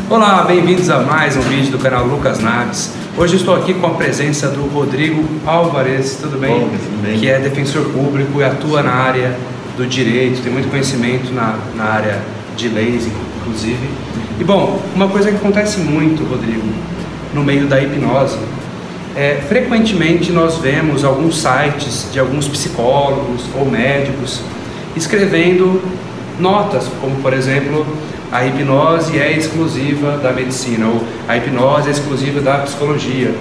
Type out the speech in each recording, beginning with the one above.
Olá, bem-vindos a mais um vídeo do canal Lucas Naves. Hoje estou aqui com a presença do Rodrigo Álvares, tudo bem? Tudo bem. Que é defensor público e atua na área do direito, tem muito conhecimento na área de leis, inclusive. E bom, uma coisa que acontece muito, Rodrigo, no meio da hipnose, frequentemente nós vemos alguns sites de alguns psicólogos ou médicos escrevendo notas, como por exemplo, a hipnose é exclusiva da medicina, ou a hipnose é exclusiva da psicologia.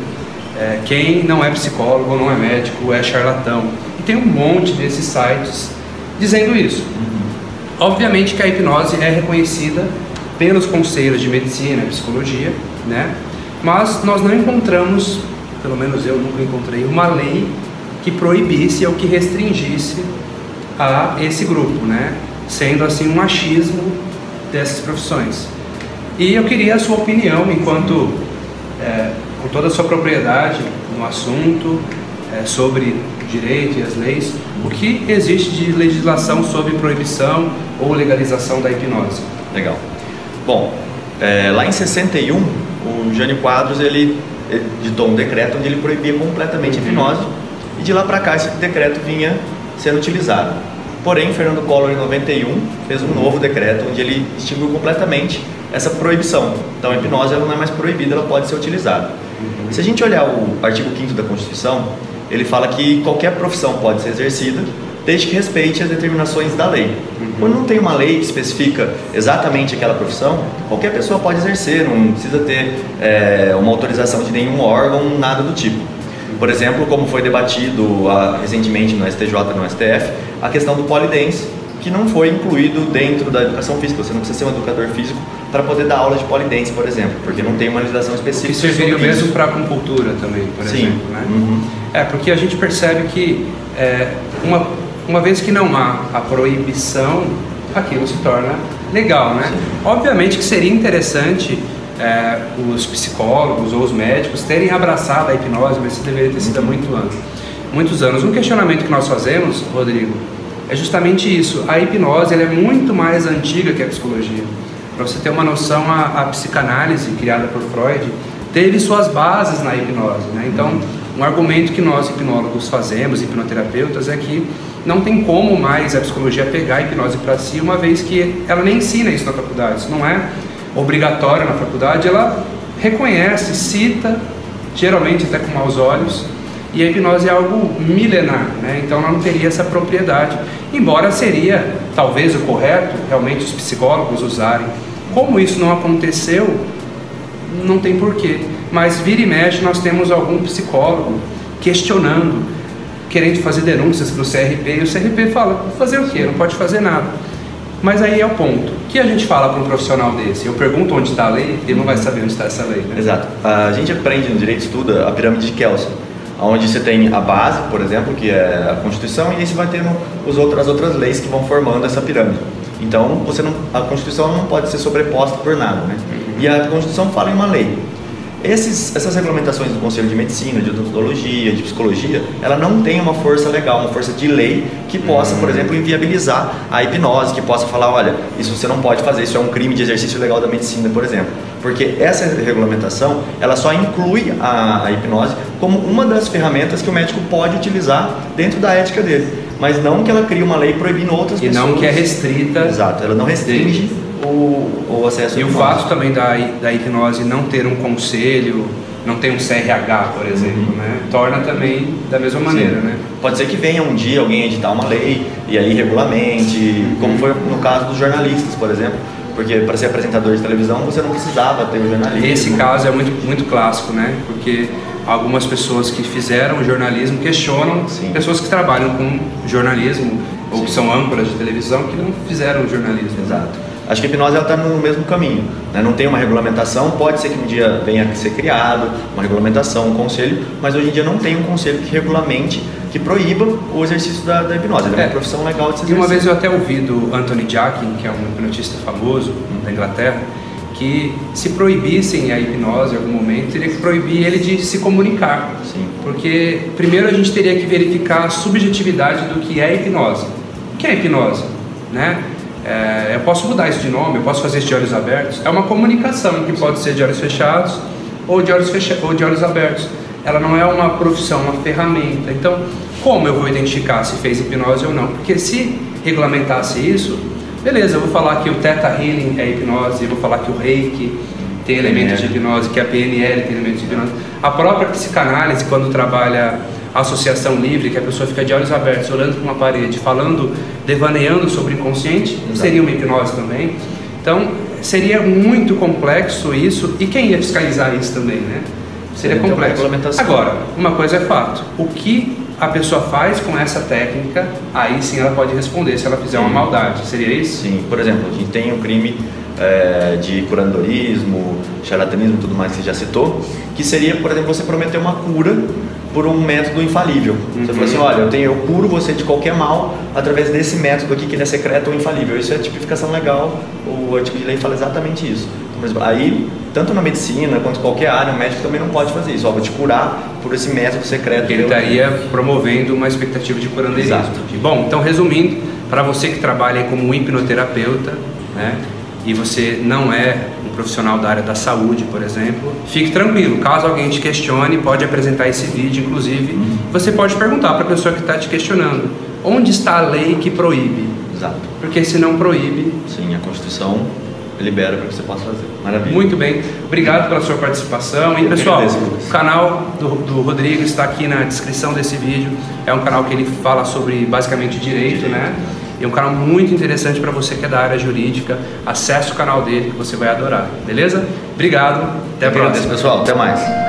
Quem não é psicólogo, não é médico, é charlatão. E tem um monte desses sites dizendo isso. Obviamente que a hipnose é reconhecida pelos conselhos de medicina e psicologia, né? Mas nós não encontramos, pelo menos eu nunca encontrei, uma lei que proibisse ou que restringisse a esse grupo, né? Sendo assim um achismo dessas profissões. E eu queria a sua opinião, enquanto com toda a sua propriedade no assunto, sobre o direito e as leis, o que existe de legislação sobre proibição ou legalização da hipnose? Legal. Bom, lá em 61, o Jânio Quadros ele editou um decreto onde ele proibia completamente a hipnose, e de lá para cá esse decreto vinha sendo utilizado. Porém, Fernando Collor, em 91, fez um novo decreto onde ele extinguiu completamente essa proibição. Então, a hipnose ela não é mais proibida, ela pode ser utilizada. Se a gente olhar o artigo 5º da Constituição, ele fala que qualquer profissão pode ser exercida, desde que respeite as determinações da lei. Quando não tem uma lei que especifica exatamente aquela profissão, qualquer pessoa pode exercer, não precisa ter uma autorização de nenhum órgão, nada do tipo. Por exemplo, como foi debatido recentemente no STJ e no STF, a questão do polidense, que não foi incluído dentro da educação física. Você não precisa ser um educador físico para poder dar aula de polidense, por exemplo, porque não tem uma legislação específica. Isso serviria mesmo para a acupuntura também, por exemplo, né? Porque a gente percebe que uma vez que não há a proibição, aquilo se torna legal, né? Obviamente que seria interessante os psicólogos ou os médicos terem abraçado a hipnose, mas isso deveria ter sido há muitos anos. Um questionamento que nós fazemos, Rodrigo, é justamente isso. A hipnose ela é muito mais antiga que a psicologia. Para você ter uma noção, a psicanálise criada por Freud teve suas bases na hipnose, né? Então, um argumento que nós hipnólogos fazemos, hipnoterapeutas, é que não tem como mais a psicologia pegar a hipnose para si, uma vez que ela nem ensina isso na faculdade. Isso não é obrigatório na faculdade, ela reconhece, cita, geralmente até com maus olhos, e a hipnose é algo milenar, né? Então ela não teria essa propriedade, embora seria talvez o correto realmente os psicólogos usarem. Como isso não aconteceu, não tem porquê, mas vira e mexe nós temos algum psicólogo questionando, querendo fazer denúncias para o CRP, e o CRP fala, fazer o quê? Não pode fazer nada. Mas aí é o ponto. O que a gente fala para um profissional desse? Eu pergunto onde está a lei, ele não vai saber onde está essa lei, né? Exato. A gente aprende no direito, estuda a pirâmide de Kelsen, onde você tem a base, por exemplo, que é a Constituição, e aí você vai tendo as outras leis que vão formando essa pirâmide. Então, a Constituição não pode ser sobreposta por nada, né? E a Constituição fala em uma lei. Essas regulamentações do Conselho de Medicina, de Odontologia, de Psicologia, ela não tem uma força legal, uma força de lei que possa, por exemplo, inviabilizar a hipnose, que possa falar, olha, isso você não pode fazer, isso é um crime de exercício legal da medicina, por exemplo. Porque essa regulamentação, ela só inclui a hipnose como uma das ferramentas que o médico pode utilizar dentro da ética dele, mas não que ela crie uma lei proibindo outras pessoas. E não que é restrita. Exato, ela não restringe o acesso à hipnose. E o fato também da hipnose não ter um conselho, não ter um CRH, por exemplo, né? Torna também da mesma maneira, né? Pode ser que venha um dia alguém editar uma lei e aí regulamente, como foi no caso dos jornalistas, por exemplo, porque para ser apresentador de televisão você não precisava ter o jornalismo. Esse caso é muito clássico, né? Porque algumas pessoas que fizeram jornalismo questionam pessoas que trabalham com jornalismo ou que são âncoras de televisão que não fizeram jornalismo. Exato. Acho que a hipnose está no mesmo caminho, né? Não tem uma regulamentação, pode ser que um dia venha a ser criado uma regulamentação, um conselho, mas hoje em dia não tem um conselho que regulamente, que proíba o exercício da hipnose. É uma profissão legal de se exercer. E uma vez eu até ouvi do Anthony Jackin, que é um hipnotista famoso da Inglaterra, que se proibissem a hipnose em algum momento, teria que proibir ele de se comunicar. Porque primeiro a gente teria que verificar a subjetividade do que é hipnose. O que é hipnose? Né? eu posso mudar isso de nome, eu posso fazer isso de olhos abertos. É uma comunicação que pode ser de olhos fechados ou de olhos abertos. Ela não é uma profissão, uma ferramenta. Então, como eu vou identificar se fez hipnose ou não? Porque se regulamentasse isso, beleza, eu vou falar que o Theta Healing é hipnose, eu vou falar que o Reiki tem elementos de hipnose, que a PNL tem elementos de hipnose. A própria psicanálise, quando trabalha a associação livre, que a pessoa fica de olhos abertos, olhando para uma parede, falando, devaneando sobre o inconsciente, seria uma hipnose também. Então, seria muito complexo isso, e quem ia fiscalizar isso também, né? Seria complexo. Agora, uma coisa é fato, o que a pessoa faz com essa técnica, aí sim ela pode responder se ela fizer uma maldade, seria isso? Sim, por exemplo, a gente tem o crime de curandorismo, charlatanismo e tudo mais que você já citou, que seria, por exemplo, você prometer uma cura por um método infalível. Você falou assim, olha, eu curo você de qualquer mal através desse método aqui que ele é secreto ou infalível. Isso é tipificação legal, o artigo de lei fala exatamente isso. Por exemplo, aí, tanto na medicina quanto em qualquer área, o médico também não pode fazer isso. Ó, vou te curar por esse método secreto. Ele estaria promovendo uma expectativa de curanderismo. Exato. Bom, então resumindo, para você que trabalha como um hipnoterapeuta, né, e você não é um profissional da área da saúde, por exemplo, fique tranquilo, caso alguém te questione, pode apresentar esse vídeo, inclusive, você pode perguntar para a pessoa que está te questionando, onde está a lei que proíbe? Exato. Porque se não proíbe... Sim, a Constituição libera para que você possa fazer. Maravilha. Muito bem, obrigado pela sua participação. E pessoal, o canal do Rodrigo está aqui na descrição desse vídeo. É um canal que ele fala sobre basicamente direito, né? É um canal muito interessante para você que é da área jurídica. Acesse o canal dele que você vai adorar, beleza? Obrigado, até a próxima. Pessoal, até mais.